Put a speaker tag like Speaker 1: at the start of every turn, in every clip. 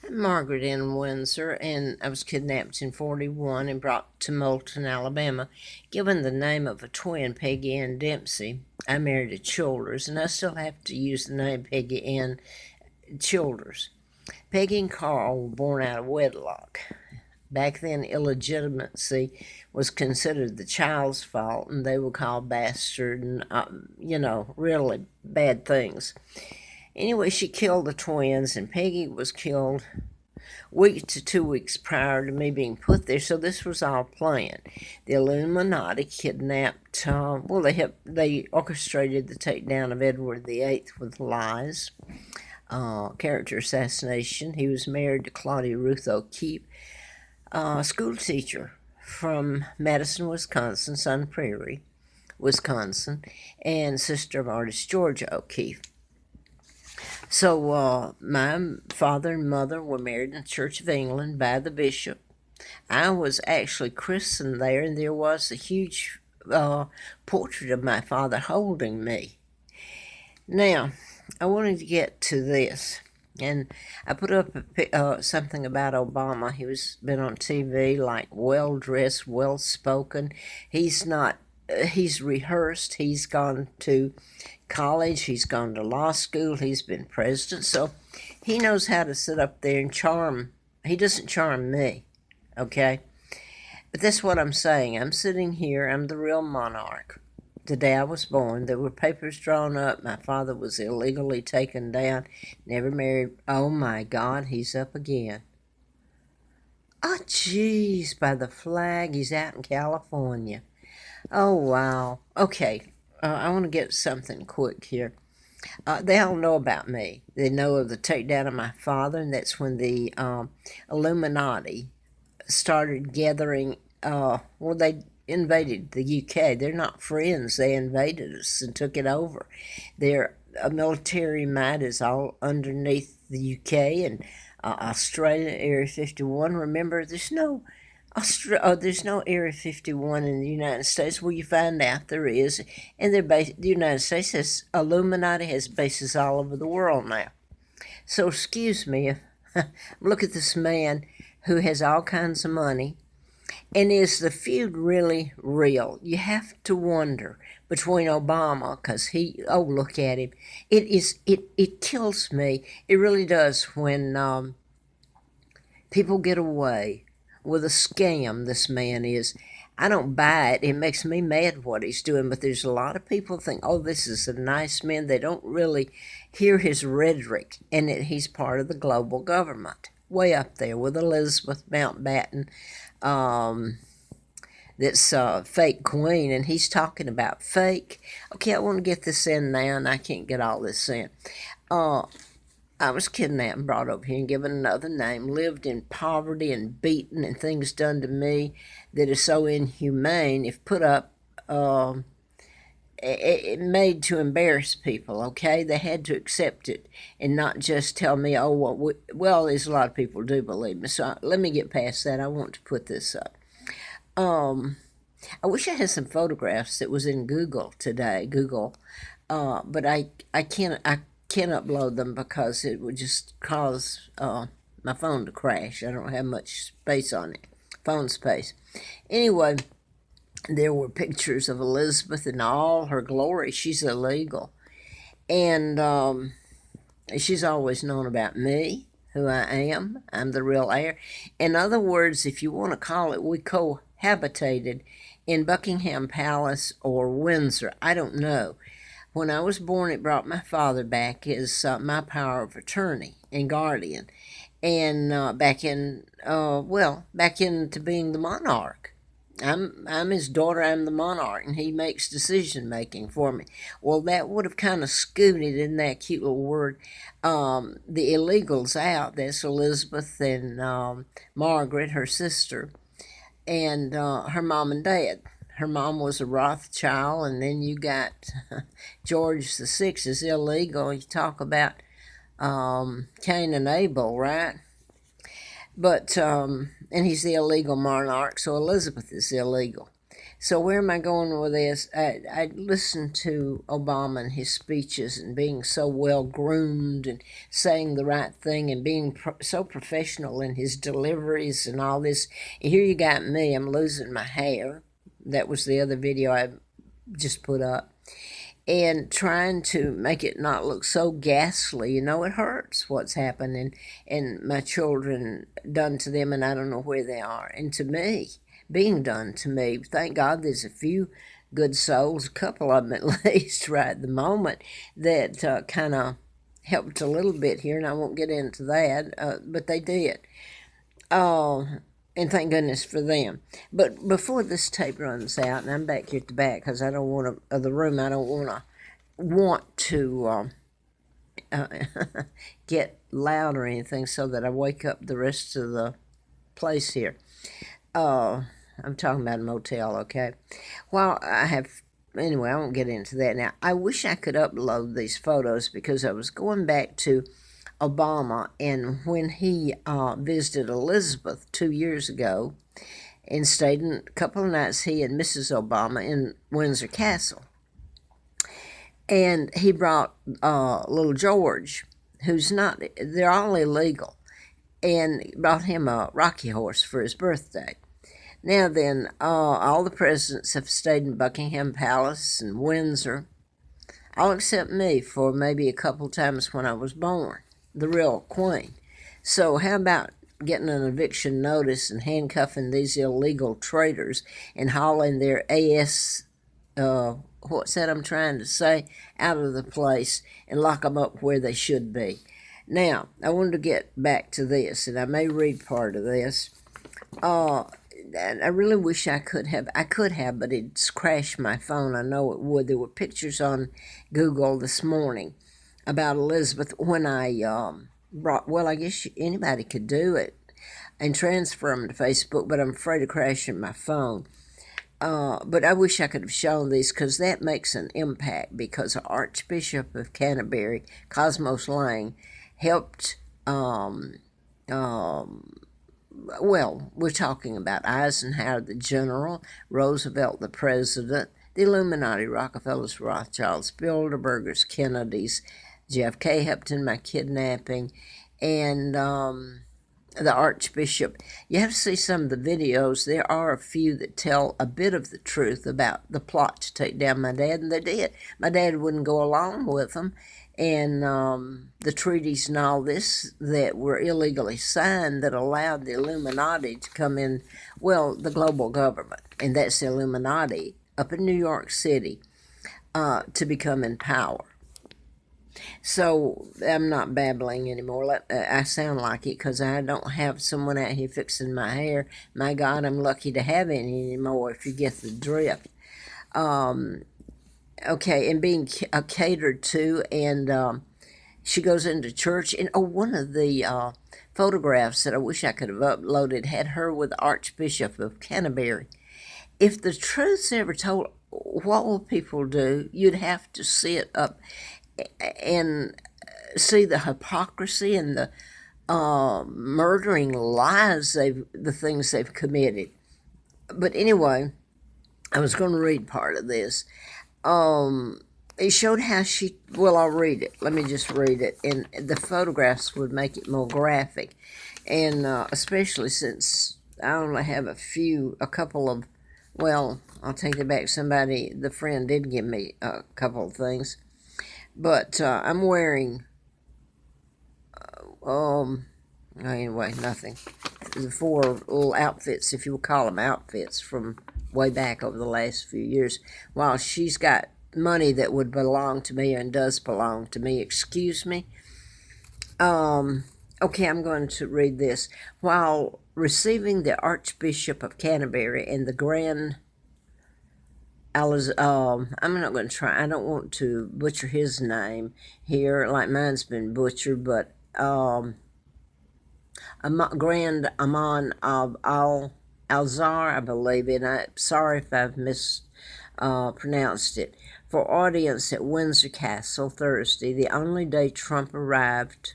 Speaker 1: I'm Margaret in Windsor, and I was kidnapped in 41 and brought to Moulton, Alabama. Given the name of a twin, Peggy Ann Dempsey, I married a Childers, and I still have to use the name Peggy Ann Childers. Peggy and Carl were born out of wedlock. Back then, illegitimacy was considered the child's fault, and they were called bastard and, really bad things. Anyway, she killed the twins, and Peggy was killed week to 2 weeks prior to me being put there. So this was all planned. The Illuminati kidnapped. They orchestrated the takedown of Edward VIII with lies, character assassination. He was married to Claudia Ruth O'Keefe, a school teacher from Madison, Wisconsin, Sun Prairie, Wisconsin, and sister of artist Georgia O'Keefe. So my father and mother were married in the Church of England by the bishop. I was actually christened there, and there was a huge portrait of my father holding me. Now, I wanted to get to this, and I put up something about Obama. He was been on TV, like well dressed, well spoken. He's not. He's rehearsed. He's gone to college. He's gone to law school. He's been president. So he knows how to sit up there and charm. He doesn't charm me, okay? But that's what I'm saying. I'm sitting here. I'm the real monarch. The day I was born, there were papers drawn up. My father was illegally taken down. Never married. Oh, my God, he's up again. Oh, jeez, by the flag. He's out in California. Oh, wow. Okay, I want to get something quick here. They all know about me. They know of the takedown of my father, and that's when the Illuminati started gathering. They invaded the UK. They're not friends. They invaded us and took it over. Their military might is all underneath the UK and Australia, Area 51. Remember, there's no Area 51 in the United States. Well, you find out there is, and the United States has Illuminati has bases all over the world now. So excuse me if look at this man who has all kinds of money, and is the feud really real? You have to wonder between Obama, because look at him. It kills me. It really does when people get away with a scam. This man is. I don't buy it. It makes me mad what he's doing, but there's a lot of people think, oh, this is a nice man. They don't really hear his rhetoric, and he's part of the global government, way up there with Elizabeth Mountbatten, that's fake queen, and he's talking about fake. Okay, I want to get this in now, and I can't get all this in. I was kidnapped and brought over here and given another name, lived in poverty and beaten and things done to me that is so inhumane, if put up, it made to embarrass people, okay? They had to accept it and not just tell me, oh, well, there's a lot of people do believe me. So let me get past that. I want to put this up. I wish I had some photographs that was in Google today, but I can't upload them because it would just cause my phone to crash. I don't have much space on it, phone space. Anyway, there were pictures of Elizabeth in all her glory. She's illegal, and she's always known about me, who I am. I'm the real heir. In other words, if you want to call it, we cohabitated in Buckingham Palace or Windsor. I don't know. When I was born, it brought my father back as my power of attorney and guardian, and back into being the monarch. I'm his daughter. I'm the monarch, and he makes decision making for me. Well, that would have kind of scooted in that cute little word. The illegals out. That's Elizabeth and Margaret, her sister, and her mom and dad. Her mom was a Rothschild, and then you got George the Sixth is illegal. You talk about Cain and Abel, right? But and he's the illegal monarch, so Elizabeth is illegal. So where am I going with this? I listened to Obama and his speeches and being so well groomed and saying the right thing and being so professional in his deliveries and all this. And here you got me. I'm losing my hair. That was the other video I just put up. And trying to make it not look so ghastly. You know, it hurts what's happened and my children done to them, and I don't know where they are. And to me, being done to me, thank God there's a few good souls, a couple of them at least right at the moment, that kind of helped a little bit here, and I won't get into that, but they did. And thank goodness for them. But before this tape runs out, and I'm back here at the back because I don't want to, the room, I don't want to get loud or anything so that I wake up the rest of the place here. I'm talking about a motel, okay? Well, anyway, I won't get into that now. I wish I could upload these photos because I was going back to Obama, and when he visited Elizabeth 2 years ago and stayed in a couple of nights, he and Mrs. Obama, in Windsor Castle. And he brought little George, they're all illegal, and brought him a rocky horse for his birthday. Now then, all the presidents have stayed in Buckingham Palace and Windsor, all except me for maybe a couple times when I was born, the real queen. So how about getting an eviction notice and handcuffing these illegal traitors and hauling their what's that I'm trying to say, out of the place and lock them up where they should be. Now, I wanted to get back to this, and I may read part of this. I really wish I could have, but it's crashed my phone. I know it would. There were pictures on Google this morning about Elizabeth when I I guess anybody could do it and transfer them to Facebook, but I'm afraid of crashing my phone. But I wish I could have shown these because that makes an impact, because Archbishop of Canterbury, Cosmos Lang, helped we're talking about Eisenhower the general, Roosevelt the president, the Illuminati, Rockefellers, Rothschilds, Bilderbergers, Kennedys, JFK helped in my kidnapping, and the Archbishop. You have to see some of the videos. There are a few that tell a bit of the truth about the plot to take down my dad, and they did. My dad wouldn't go along with them, and the treaties and all this that were illegally signed that allowed the Illuminati to come in, the global government, and that's the Illuminati up in New York City, to become in power. So I'm not babbling anymore. I sound like it because I don't have someone out here fixing my hair. My God, I'm lucky to have any anymore, if you get the drift. Okay, and being catered to, and she goes into church, and one of the photographs that I wish I could have uploaded had her with the Archbishop of Canterbury. If the truth's ever told, what will people do? You'd have to see it up and see the hypocrisy and the murdering lies, the things they've committed. But anyway, I was going to read part of this. It showed how I'll read it. Let me just read it. And the photographs would make it more graphic. And especially since I only have a couple of, I'll take it back. The friend did give me a couple of things. But I'm wearing, anyway, nothing. The 4 little outfits, if you will call them outfits, from way back over the last few years, while she's got money that would belong to me and does belong to me. Excuse me. Okay, I'm going to read this. While receiving the Archbishop of Canterbury and the Grand I'm not going to try. I don't want to butcher his name here, like mine's been butchered, but Grand Aman of Alzar, I believe, and I'm sorry if I've mispronounced it, for audience at Windsor Castle Thursday, the day Trump arrived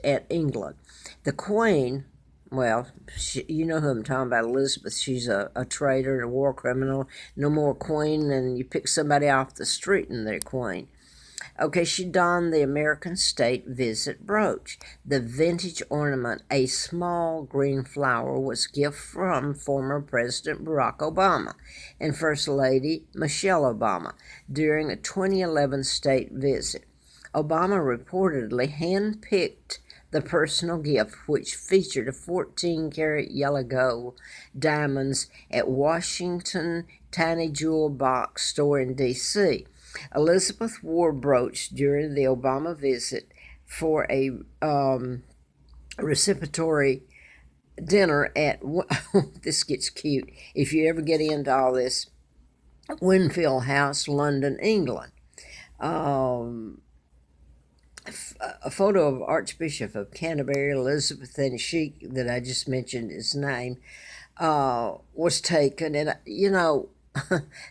Speaker 1: at England. The Queen Well, you know who I'm talking about, Elizabeth. She's a traitor and a war criminal. No more queen than you pick somebody off the street and they're queen. Okay, she donned the American State Visit brooch. The vintage ornament, a small green flower, was a gift from former President Barack Obama and First Lady Michelle Obama during a 2011 state visit. Obama reportedly handpicked the personal gift, which featured a 14-karat yellow gold diamonds at Washington Tiny Jewel Box store in D.C. Elizabeth wore brooch during the Obama visit for a reciprocatory dinner at this gets cute. If you ever get into all this, Winfield House, London, England. Um, a photo of Archbishop of Canterbury, Elizabeth and Sheik, that I just mentioned his name, was taken. And,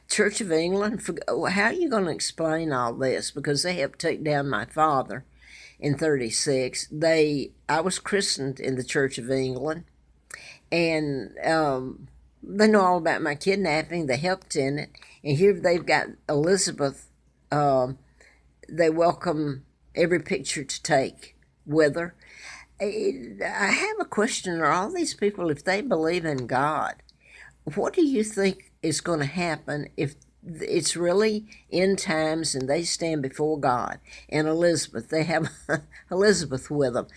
Speaker 1: Church of England, how are you going to explain all this? Because they helped take down my father in 36. I was christened in the Church of England, and they know all about my kidnapping. They helped in it. And here they've got Elizabeth. They welcome every picture to take with her. I have a question. Are all these people, if they believe in God, what do you think is going to happen if it's really end times and they stand before God and Elizabeth? They have Elizabeth with them.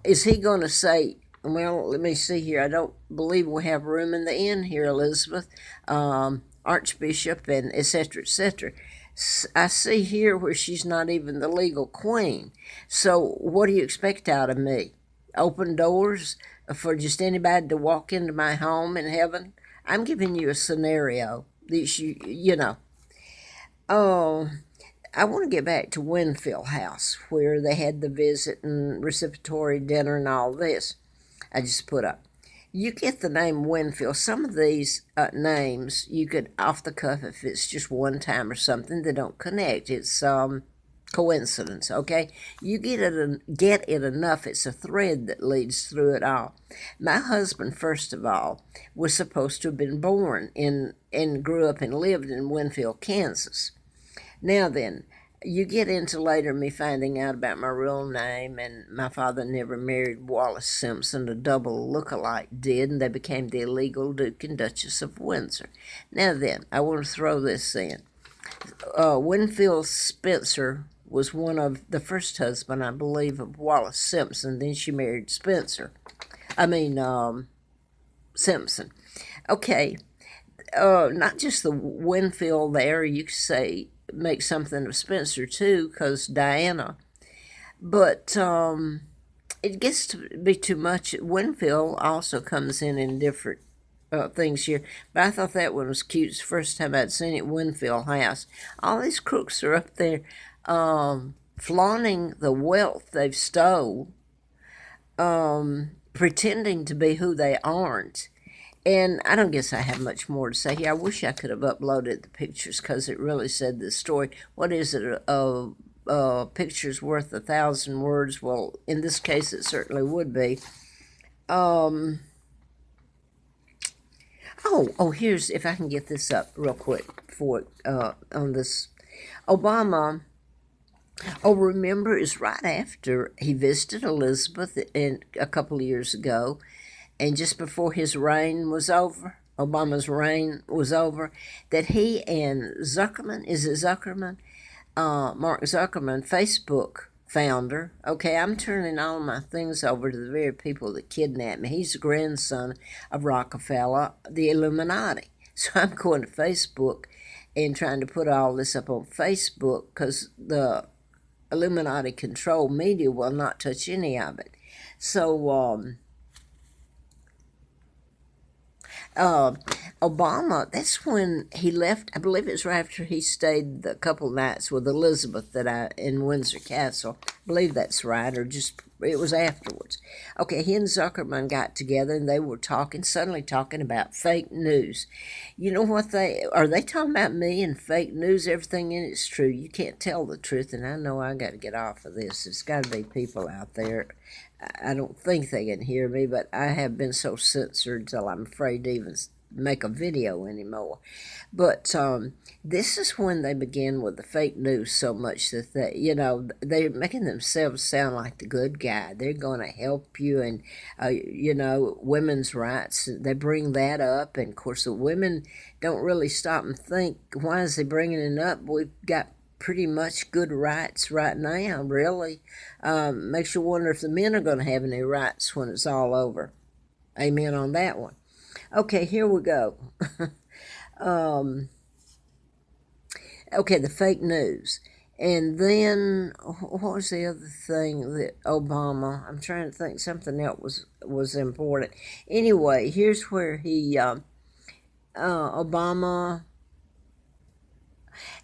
Speaker 1: Is he going to say, well, let me see here. I don't believe we have room in the inn here, Elizabeth, Archbishop, and etc., etc. I see here where she's not even the legal queen. So what do you expect out of me? Open doors for just anybody to walk into my home in heaven? I'm giving you a scenario that you know. Oh, I want to get back to Winfield House where they had the visit and reciprocatory dinner and all this. I just put up. You get the name Winfield. Some of these names you could off the cuff, if it's just one time or something, they don't connect. It's coincidence. Okay, you get it enough. It's a thread that leads through it all. My husband, first of all, was supposed to have been born in and grew up and lived in Winfield, Kansas. Now then, you get into later me finding out about my real name, and my father never married Wallace Simpson, a double look-alike did, and they became the illegal Duke and Duchess of Windsor. Now then, I want to throw this in. Winfield Spencer was one of the first husband, I believe, of Wallace Simpson. Then she married Simpson. Okay, not just the Winfield there. You could say make something of Spencer too, because Diana. But it gets to be too much. Winfield also comes in different things here. But I thought that one was cute. It's the first time I'd seen it, Winfield House. All these crooks are up there flaunting the wealth they've stole, pretending to be who they aren't. And I don't guess I have much more to say here. I wish I could have uploaded the pictures because it really said the story. What is it? Picture's worth 1,000 words. Well, in this case, it certainly would be. Here's, if I can get this up real quick for on this. Obama, remember, is right after he visited Elizabeth a couple of years ago, and just before his reign was over, Obama's reign was over, that he and Zuckerman, is it Zuckerman? Mark Zuckerman, Facebook founder. Okay, I'm turning all my things over to the very people that kidnapped me. He's the grandson of Rockefeller, the Illuminati. So I'm going to Facebook and trying to put all this up on Facebook because the Illuminati controlled media will not touch any of it. So, Obama, that's when he left. I believe it was right after he stayed the couple nights with Elizabeth in Windsor Castle. I believe that's right, or just it was afterwards. Okay, he and Zuckerman got together and they were suddenly talking about fake news. You know what they talking about me and fake news? Everything in it's true. You can't tell the truth, and I know I got to get off of this. There's got to be people out there. I don't think they can hear me, but I have been so censored till I'm afraid to even make a video anymore. But this is when they begin with the fake news so much that they're making themselves sound like the good guy. They're going to help you, and women's rights. They bring that up, and of course the women don't really stop and think, why is they bringing it up? We've got pretty much good rights right now. Really, makes you wonder if the men are going to have any rights when it's all over. Amen on that one. Okay, here we go. Okay, the fake news. And then, what was the other thing that Obama, I'm trying to think, something else was important. Anyway, here's where Obama,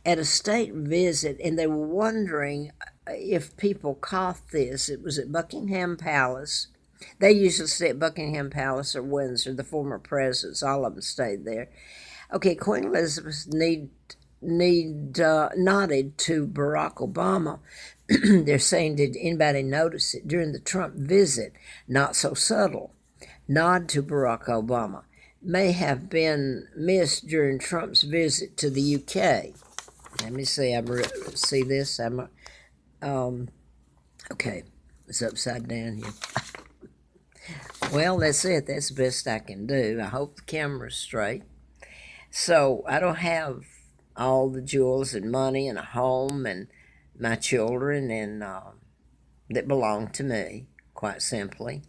Speaker 1: at a state visit, and they were wondering if people caught this. It was at Buckingham Palace. They usually stay at Buckingham Palace or Windsor. The former presidents, all of them stayed there. Okay, Queen Elizabeth nodded to Barack Obama. They're saying, did anybody notice it during the Trump visit? Not so subtle. Nod to Barack Obama. May have been missed during Trump's visit to the UK. Let me see. See this. Okay, it's upside down here. Well, that's it. That's the best I can do. I hope the camera's straight. So I don't have all the jewels and money and a home and my children and that belong to me, quite simply.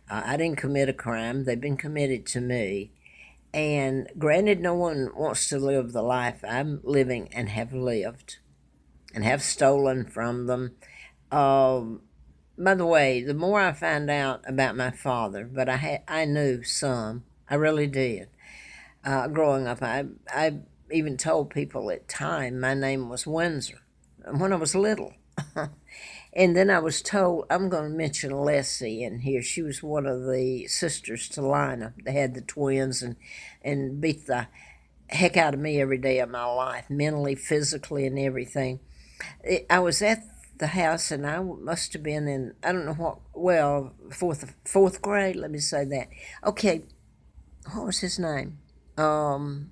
Speaker 1: I didn't commit a crime. They've been committed to me. And granted, no one wants to live the life I'm living and have lived and have stolen from them. By the way, the more I find out about my father, but I knew some, I really did. Growing up, I even told people at time my name was Windsor when I was little. And then I was told, I'm going to mention Leslie in here. She was one of the sisters to Lina. They had the twins and beat the heck out of me every day of my life, mentally, physically, and everything. I was at the house, and I must have been in, I don't know what, well, fourth grade, let me say that. Okay, what was his name?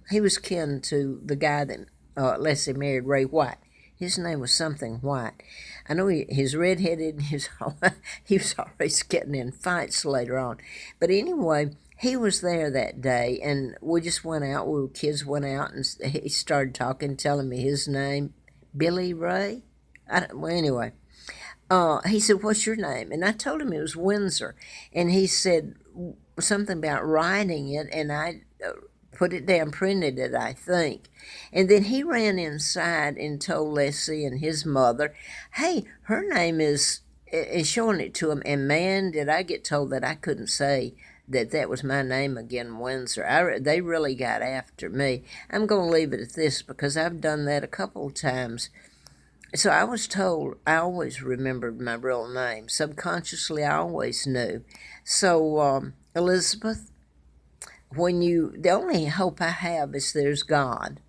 Speaker 1: He was kin to the guy that Leslie married, Ray White. His name was something White. I know he's redheaded, he was always getting in fights later on. But anyway, he was there that day, and we just went out, we were kids, went out, and he started talking, telling me his name, Billy Ray? Well, anyway, he said, what's your name? And I told him it was Windsor. And he said something about writing it, and I put it down, printed it, I think. And then he ran inside and told Leslie and his mother, hey, her name is showing it to him. And man, did I get told that I couldn't say that was my name again, Windsor. They really got after me. I'm going to leave it at this because I've done that a couple of times. So I was told, I always remembered my real name. Subconsciously, I always knew. So, Elizabeth, the only hope I have is there's God.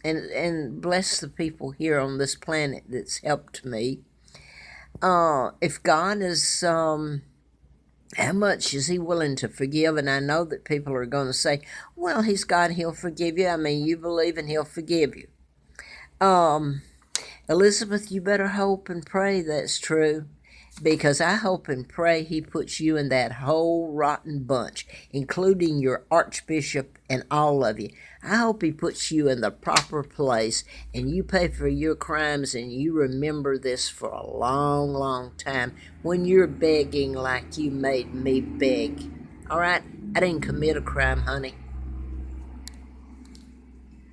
Speaker 1: And bless the people here on this planet that's helped me. If God is, how much is he willing to forgive? And I know that people are going to say, well, he's God, he'll forgive you. I mean, you believe and he'll forgive you. Elizabeth, you better hope and pray that's true, because I hope and pray he puts you in that whole rotten bunch, including your archbishop and all of you. I hope he puts you in the proper place and you pay for your crimes and you remember this for a long, long time when you're begging like you made me beg. All right? I didn't commit a crime, honey.